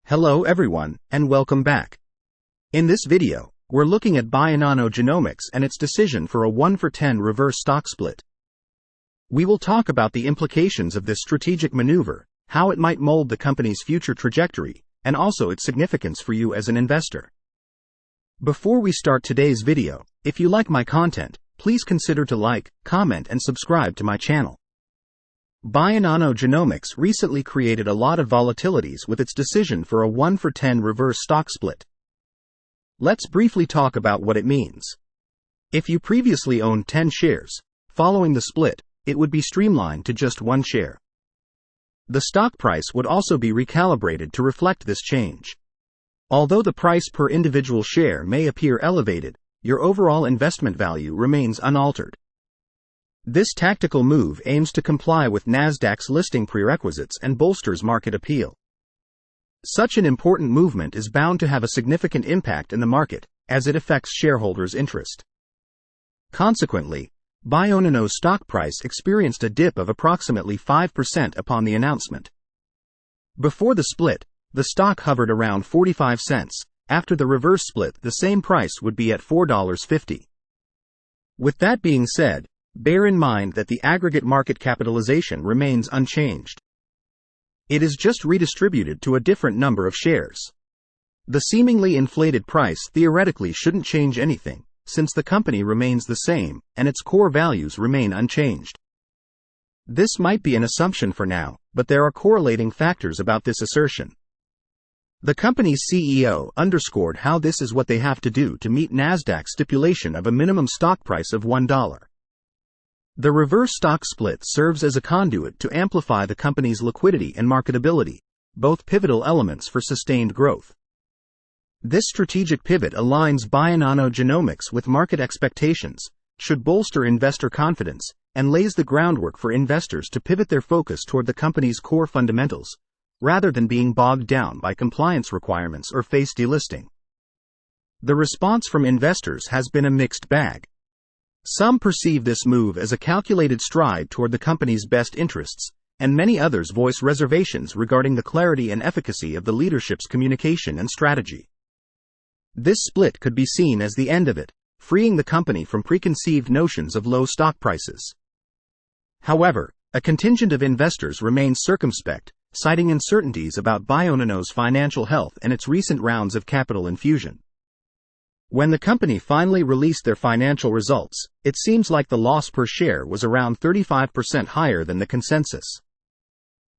Hello everyone, and welcome back. In this video, we're looking at Bionano Genomics and its decision for a 1-for-10 reverse stock split. We will talk about the implications of this strategic maneuver, how it might mold the company's future trajectory, and also its significance for you as an investor. Before we start today's video, if you like my content, please consider to like, comment and subscribe to my channel. Bionano Genomics recently created a lot of volatilities with its decision for a 1-for-10 reverse stock split. Let's briefly talk about what it means. If you previously owned 10 shares, following the split, it would be streamlined to just 1 share. The stock price would also be recalibrated to reflect this change. Although the price per individual share may appear elevated, your overall investment value remains unaltered. This tactical move aims to comply with Nasdaq's listing prerequisites and bolsters market appeal. Such an important movement is bound to have a significant impact in the market, as it affects shareholders' interest. Consequently, Bionano's stock price experienced a dip of approximately 5% upon the announcement. Before the split, the stock hovered around 45 cents. After the reverse split, the same price would be at $4.50. With that being said, bear in mind that the aggregate market capitalization remains unchanged. It is just redistributed to a different number of shares. The seemingly inflated price theoretically shouldn't change anything, since the company remains the same and its core values remain unchanged. This might be an assumption for now, but there are correlating factors about this assertion. The company's CEO underscored how this is what they have to do to meet Nasdaq's stipulation of a minimum stock price of $1. The reverse stock split serves as a conduit to amplify the company's liquidity and marketability, both pivotal elements for sustained growth. This strategic pivot aligns Bionano Genomics with market expectations, should bolster investor confidence, and lays the groundwork for investors to pivot their focus toward the company's core fundamentals, rather than being bogged down by compliance requirements or face delisting. The response from investors has been a mixed bag. Some perceive this move as a calculated stride toward the company's best interests, and many others voice reservations regarding the clarity and efficacy of the leadership's communication and strategy. This split could be seen as the end of it, freeing the company from preconceived notions of low stock prices. However, a contingent of investors remains circumspect, citing uncertainties about Bionano's financial health and its recent rounds of capital infusion. When the company finally released their financial results, it seems like the loss per share was around 35% higher than the consensus.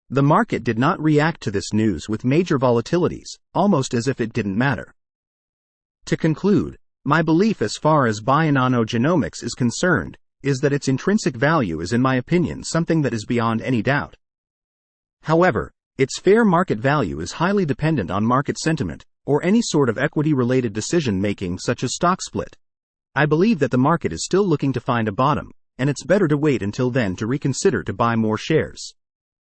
The market did not react to this news with major volatilities, almost as if it didn't matter. To conclude, my belief as far as Bionano Genomics is concerned, is that its intrinsic value is, in my opinion, something that is beyond any doubt. However, its fair market value is highly dependent on market sentiment, or any sort of equity-related decision-making such as stock split. I believe that the market is still looking to find a bottom, and it's better to wait until then to reconsider to buy more shares.